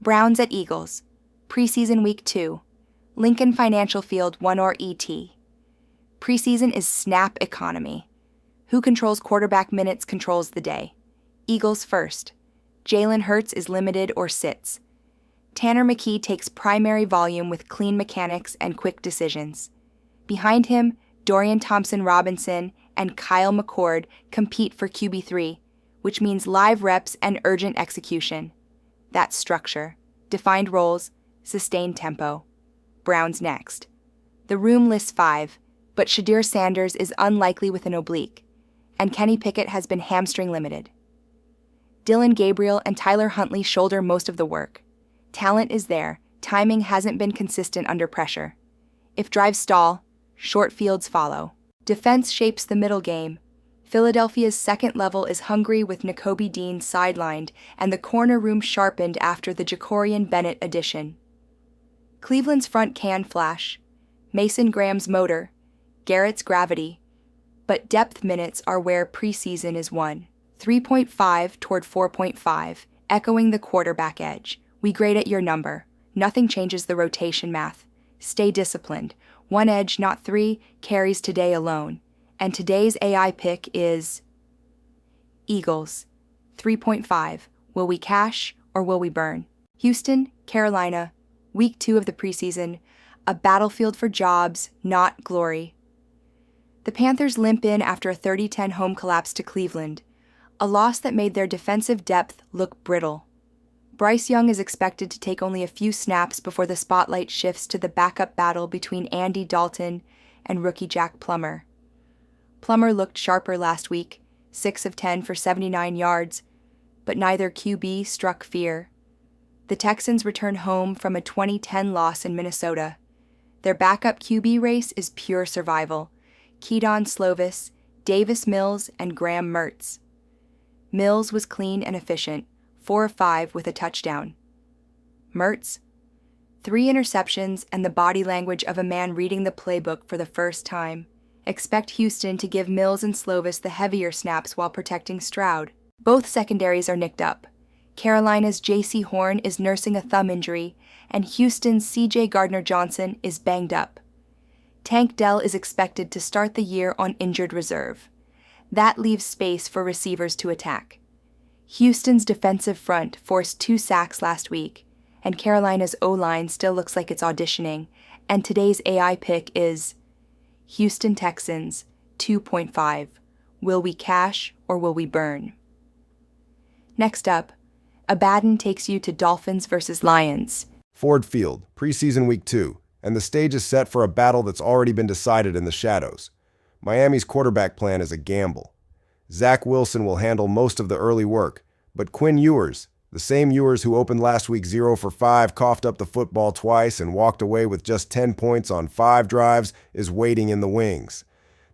Browns at Eagles. Preseason Week 2. Lincoln Financial Field 1 or ET. Preseason is snap economy. Who controls quarterback minutes controls the day. Eagles first. Jalen Hurts is limited or sits. Tanner McKee takes primary volume with clean mechanics and quick decisions. Behind him, Dorian Thompson-Robinson and Kyle McCord compete for QB3, which means live reps and urgent execution. That's structure, defined roles, sustained tempo. Browns next. The room lists 5, but Shadir Sanders is unlikely with an oblique, and Kenny Pickett has been hamstring limited. Dylan Gabriel and Tyler Huntley shoulder most of the work. Talent is there, timing hasn't been consistent under pressure. If drives stall, short fields follow. Defense shapes the middle game. Philadelphia's second level is hungry with Nakobe Dean sidelined and the corner room sharpened after the Jacorian Bennett addition. Cleveland's front can flash. Mason Graham's motor, Garrett's gravity, but depth minutes are where preseason is won. 3.5 toward 4.5, echoing the quarterback edge. We grade at your number. Nothing changes the rotation math. Stay disciplined. 1 edge, not 3, carries today alone. And today's AI pick is Eagles. 3.5. Will we cash or will we burn? Houston, Carolina, Week 2 of the preseason, a battlefield for jobs, not glory. The Panthers limp in after a 30-10 home collapse to Cleveland, a loss that made their defensive depth look brittle. Bryce Young is expected to take only a few snaps before the spotlight shifts to the backup battle between Andy Dalton and rookie Jack Plummer. Plummer looked sharper last week, 6 of 10 for 79 yards, but neither QB struck fear. The Texans return home from a 2010 loss in Minnesota. Their backup QB race is pure survival. Keaton Slovis, Davis Mills, and Graham Mertz. Mills was clean and efficient, 4 of 5 with a touchdown. Mertz, 3 interceptions and the body language of a man reading the playbook for the first time. Expect Houston to give Mills and Slovis the heavier snaps while protecting Stroud. Both secondaries are nicked up. Carolina's J.C. Horn is nursing a thumb injury, and Houston's C.J. Gardner-Johnson is banged up. Tank Dell is expected to start the year on injured reserve. That leaves space for receivers to attack. Houston's defensive front forced 2 sacks last week, and Carolina's O-line still looks like it's auditioning, and today's AI pick is Houston Texans, 2.5. Will we cash or will we burn? Next up, Abaddon takes you to Dolphins versus Lions. Ford Field, preseason week 2, and the stage is set for a battle that's already been decided in the shadows. Miami's quarterback plan is a gamble. Zach Wilson will handle most of the early work, but Quinn Ewers, the same Ewers who opened last week 0 for 5, coughed up the football twice, and walked away with just 10 points on 5 drives, is waiting in the wings.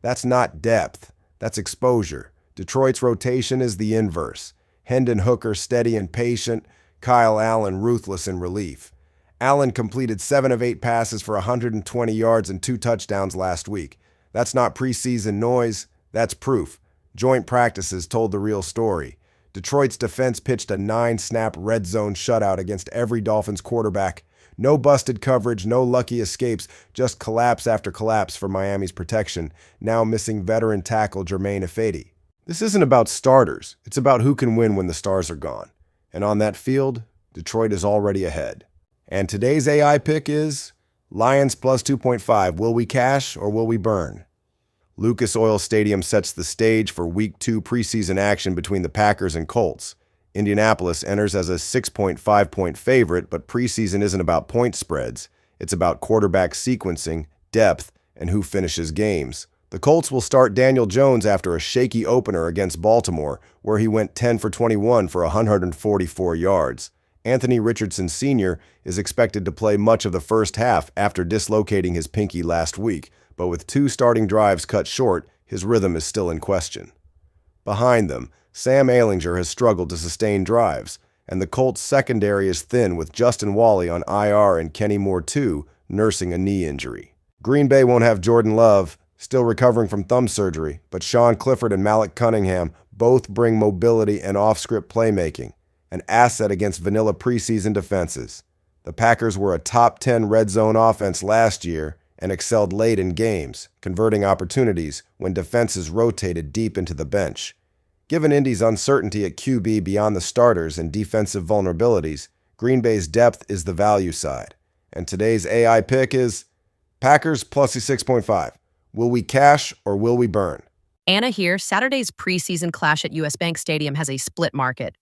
That's not depth, that's exposure. Detroit's rotation is the inverse. Hendon Hooker steady and patient, Kyle Allen ruthless in relief. Allen completed 7 of 8 passes for 120 yards and 2 touchdowns last week. That's not preseason noise, that's proof. Joint practices told the real story. Detroit's defense pitched a 9-snap red zone shutout against every Dolphins quarterback. No busted coverage, no lucky escapes, just collapse after collapse for Miami's protection, now missing veteran tackle Jermaine Ifedi. This isn't about starters, it's about who can win when the stars are gone. And on that field, Detroit is already ahead. And today's AI pick is Lions plus 2.5. Will we cash or will we burn? Lucas Oil Stadium sets the stage for Week 2 preseason action between the Packers and Colts. Indianapolis enters as a 6.5-point favorite, but preseason isn't about point spreads. It's about quarterback sequencing, depth, and who finishes games. The Colts will start Daniel Jones after a shaky opener against Baltimore, where he went 10 for 21 for 144 yards. Anthony Richardson Sr. is expected to play much of the first half after dislocating his pinky last week, but with 2 starting drives cut short, his rhythm is still in question. Behind them, Sam Ehlinger has struggled to sustain drives, and the Colts' secondary is thin with Justin Wally on IR and Kenny Moore, too, nursing a knee injury. Green Bay won't have Jordan Love, still recovering from thumb surgery, but Sean Clifford and Malik Cunningham both bring mobility and off-script playmaking. an asset against vanilla preseason defenses. The Packers were a top 10 red zone offense last year and excelled late in games, converting opportunities when defenses rotated deep into the bench. Given Indy's uncertainty at QB beyond the starters and defensive vulnerabilities, Green Bay's depth is the value side. And today's AI pick is Packers plus 6.5. Will we cash or will we burn? Anna here. Saturday's preseason clash at US Bank Stadium has a split market.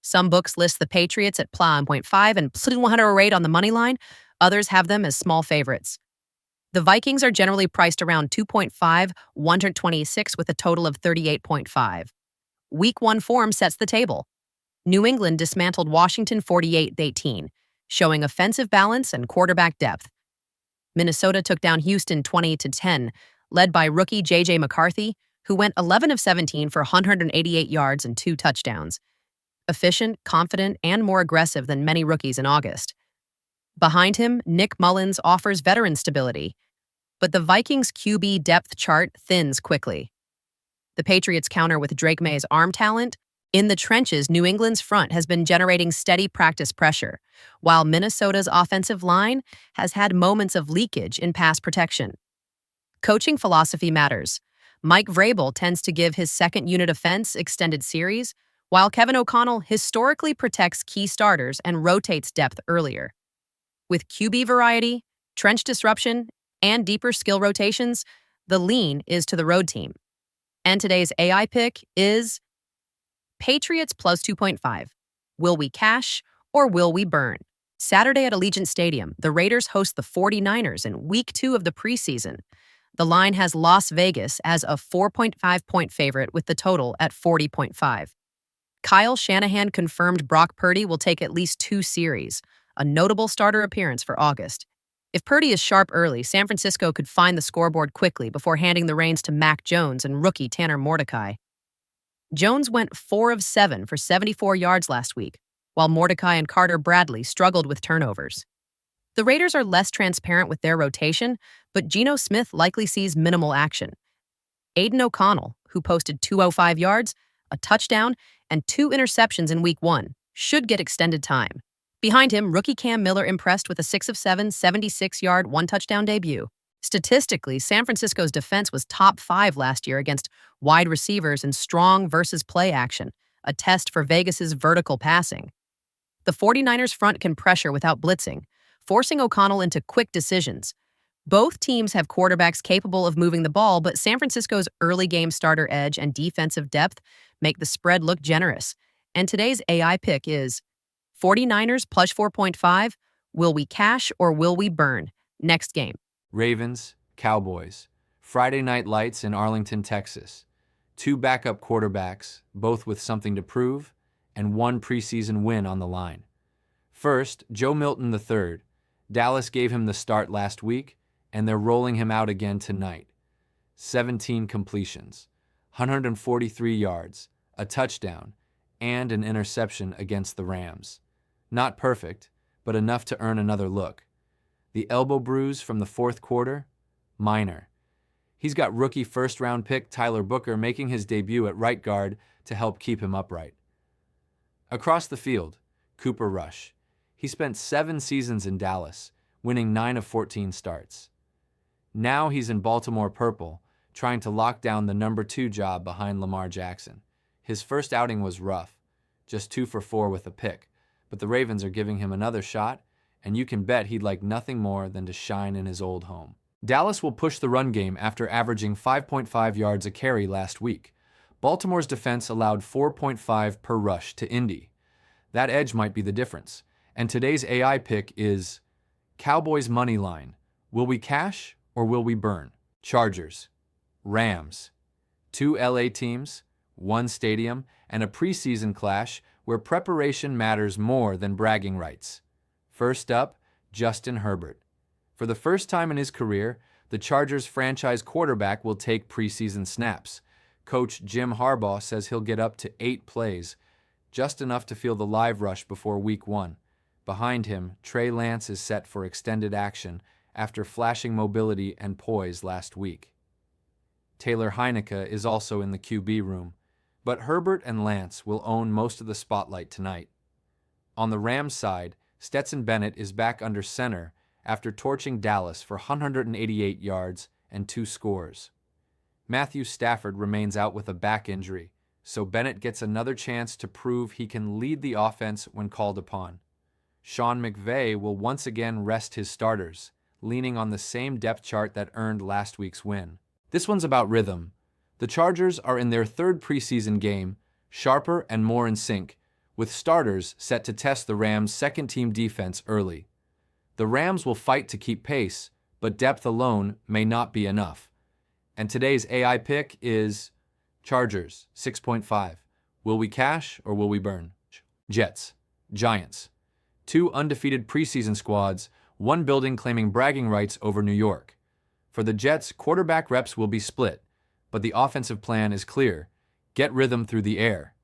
Some books list the Patriots at +1.5 and +108 on the money line. Others have them as small favorites. The Vikings are generally priced around 2.5, 126 with a total of 38.5. Week 1 form sets the table. New England dismantled Washington 48-18, showing offensive balance and quarterback depth. Minnesota took down Houston 20-10, led by rookie J.J. McCarthy, who went 11 of 17 for 188 yards and 2 touchdowns. Efficient, confident, and more aggressive than many rookies in August. Behind him, Nick Mullins offers veteran stability, but the Vikings' QB depth chart thins quickly. The Patriots counter with Drake May's arm talent. In the trenches, New England's front has been generating steady practice pressure, while Minnesota's offensive line has had moments of leakage in pass protection. Coaching philosophy matters. Mike Vrabel tends to give his second unit offense extended series, while Kevin O'Connell historically protects key starters and rotates depth earlier. With QB variety, trench disruption, and deeper skill rotations, the lean is to the road team. And today's AI pick is Patriots plus 2.5. Will we cash or will we burn? Saturday at Allegiant Stadium, the Raiders host the 49ers in Week 2 of the preseason. The line has Las Vegas as a 4.5-point favorite with the total at 40.5. Kyle Shanahan confirmed Brock Purdy will take at least 2 series, a notable starter appearance for August. If Purdy is sharp early, San Francisco could find the scoreboard quickly before handing the reins to Mac Jones and rookie Tanner Mordecai. Jones went 4 of 7 for 74 yards last week, while Mordecai and Carter Bradley struggled with turnovers. The Raiders are less transparent with their rotation, but Geno Smith likely sees minimal action. Aiden O'Connell, who posted 205 yards, a touchdown, and 2 interceptions in Week 1, should get extended time. Behind him, rookie Cam Miller impressed with a 6 of 7, 76-yard, 1-touchdown debut. Statistically, San Francisco's defense was top 5 last year against wide receivers and strong versus play action, a test for Vegas's vertical passing. The 49ers front can pressure without blitzing, forcing O'Connell into quick decisions. Both teams have quarterbacks capable of moving the ball, but San Francisco's early game starter edge and defensive depth make the spread look generous. And today's AI pick is 49ers plus 4.5. Will we cash or will we burn? Next game. Ravens, Cowboys. Friday night lights in Arlington, Texas. 2 backup quarterbacks, both with something to prove, and 1 preseason win on the line. First, Joe Milton III. Dallas gave him the start last week, and they're rolling him out again tonight. 17 completions, 143 yards, a touchdown, and an interception against the Rams. Not perfect, but enough to earn another look. The elbow bruise from the 4th quarter? Minor. He's got rookie first-round pick Tyler Booker making his debut at right guard to help keep him upright. Across the field, Cooper Rush. He spent 7 seasons in Dallas, winning 9 of 14 starts. Now he's in Baltimore Purple, trying to lock down the number 2 job behind Lamar Jackson. His first outing was rough, just 2 for 4 with a pick, but the Ravens are giving him another shot, and you can bet he'd like nothing more than to shine in his old home. Dallas will push the run game after averaging 5.5 yards a carry last week. Baltimore's defense allowed 4.5 per rush to Indy. That edge might be the difference. And today's AI pick is Cowboys money line. Will we cash or will we burn? Chargers, Rams. 2 LA teams, 1 stadium, and a preseason clash where preparation matters more than bragging rights. First up, Justin Herbert. For the first time in his career, the Chargers franchise quarterback will take preseason snaps. Coach Jim Harbaugh says he'll get up to 8 plays, just enough to feel the live rush before Week 1. Behind him, Trey Lance is set for extended action after flashing mobility and poise last week. Taylor Heineke is also in the QB room, but Herbert and Lance will own most of the spotlight tonight. On the Rams side, Stetson Bennett is back under center after torching Dallas for 188 yards and 2 scores. Matthew Stafford remains out with a back injury, so Bennett gets another chance to prove he can lead the offense when called upon. Sean McVay will once again rest his starters, leaning on the same depth chart that earned last week's win. This one's about rhythm. The Chargers are in their 3rd preseason game, sharper and more in sync, with starters set to test the Rams' second-team defense early. The Rams will fight to keep pace, but depth alone may not be enough. And today's AI pick is Chargers, 6.5. Will we cash or will we burn? Jets, Giants. 2 undefeated preseason squads, one building claiming bragging rights over New York. For the Jets, quarterback reps will be split, but the offensive plan is clear. Get rhythm through the air.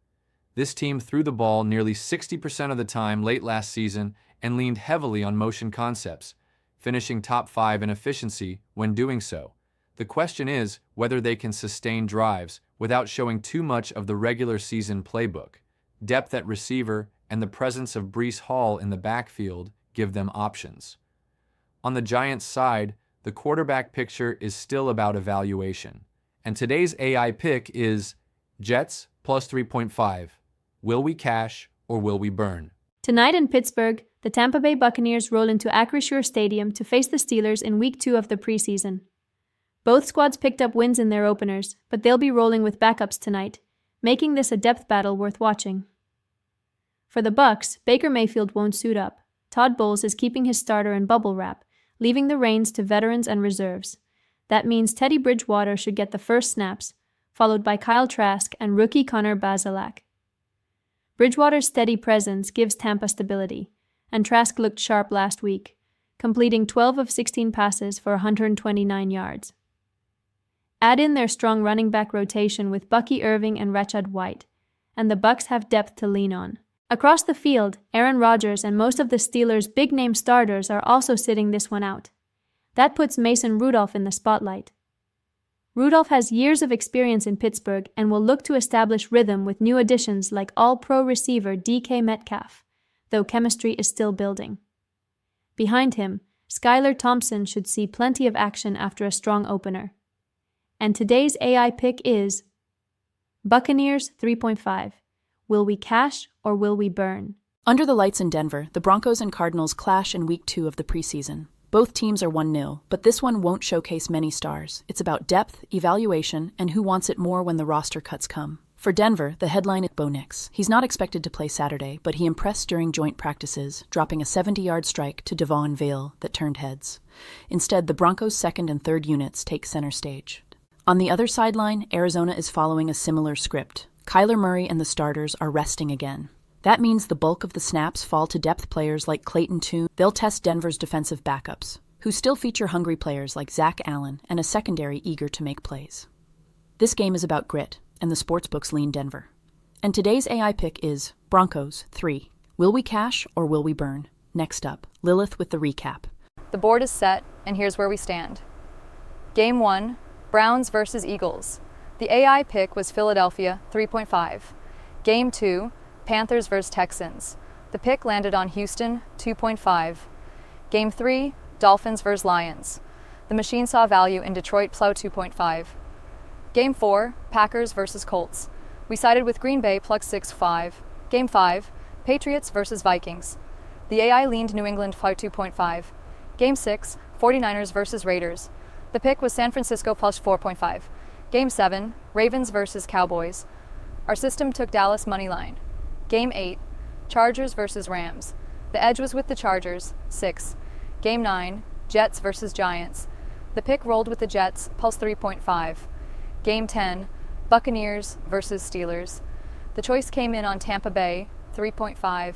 This team threw the ball nearly 60% of the time late last season and leaned heavily on motion concepts, finishing top 5 in efficiency when doing so. The question is whether they can sustain drives without showing too much of the regular season playbook. Depth at receiver and the presence of Breece Hall in the backfield give them options. On the Giants' side, the quarterback picture is still about evaluation. And today's AI pick is Jets plus 3.5. Will we cash or will we burn? Tonight in Pittsburgh, the Tampa Bay Buccaneers roll into Acrisure Stadium to face the Steelers in Week 2 of the preseason. Both squads picked up wins in their openers, but they'll be rolling with backups tonight, making this a depth battle worth watching. For the Bucs, Baker Mayfield won't suit up. Todd Bowles is keeping his starter in bubble wrap, leaving the reins to veterans and reserves. That means Teddy Bridgewater should get the first snaps, followed by Kyle Trask and rookie Connor Bazelak. Bridgewater's steady presence gives Tampa stability, and Trask looked sharp last week, completing 12 of 16 passes for 129 yards. Add in their strong running back rotation with Bucky Irving and Rashad White, and the Bucs have depth to lean on. Across the field, Aaron Rodgers and most of the Steelers' big-name starters are also sitting this one out. That puts Mason Rudolph in the spotlight. Rudolph has years of experience in Pittsburgh and will look to establish rhythm with new additions like all-pro receiver DK Metcalf, though chemistry is still building. Behind him, Skylar Thompson should see plenty of action after a strong opener. And today's AI pick is Buccaneers 3.5. Will we cash or will we burn? Under the lights in Denver, the Broncos and Cardinals clash in Week 2 of the preseason. Both teams are 1-0, but this one won't showcase many stars. It's about depth, evaluation, and who wants it more when the roster cuts come. For Denver, the headline is Bo Nix. He's not expected to play Saturday, but he impressed during joint practices, dropping a 70-yard strike to Devon Vale that turned heads. Instead, the Broncos' 2nd and 3rd units take center stage. On the other sideline, Arizona is following a similar script. Kyler Murray and the starters are resting again. That means the bulk of the snaps fall to depth players like Clayton Tune. They'll test Denver's defensive backups, who still feature hungry players like Zach Allen and a secondary eager to make plays. This game is about grit, and the sportsbooks lean Denver. And today's AI pick is Broncos 3. Will we cash or will we burn? Next up, Lilith with the recap. The board is set, and here's where we stand. Game 1, Browns versus Eagles. The AI pick was Philadelphia 3.5. Game 2, Panthers vs. Texans. The pick landed on Houston, 2.5. Game 3, Dolphins vs. Lions. The machine saw value in Detroit plus 2.5. Game 4, Packers vs. Colts. We sided with Green Bay plus 6.5. Game 5, Patriots vs. Vikings. The AI leaned New England plus 2.5. Game 6, 49ers vs. Raiders. The pick was San Francisco plus 4.5. Game 7, Ravens vs. Cowboys. Our system took Dallas moneyline. Game 8, Chargers vs. Rams. The edge was with the Chargers, 6. Game 9, Jets vs. Giants. The pick rolled with the Jets, plus 3.5. Game 10, Buccaneers vs. Steelers. The choice came in on Tampa Bay, 3.5.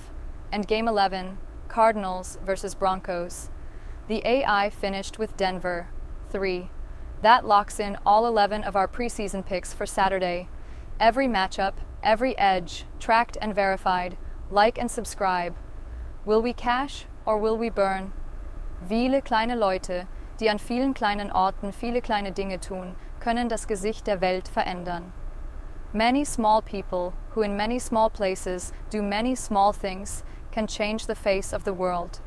And Game 11, Cardinals vs. Broncos. The AI finished with Denver, 3. That locks in all 11 of our preseason picks for Saturday. Every matchup, every edge, tracked and verified. Like and subscribe. Will we cash or will we burn? Viele kleine Leute, die an vielen kleinen Orten viele kleine Dinge tun, können das Gesicht der Welt verändern. Many small people who in many small places do many small things can change the face of the world.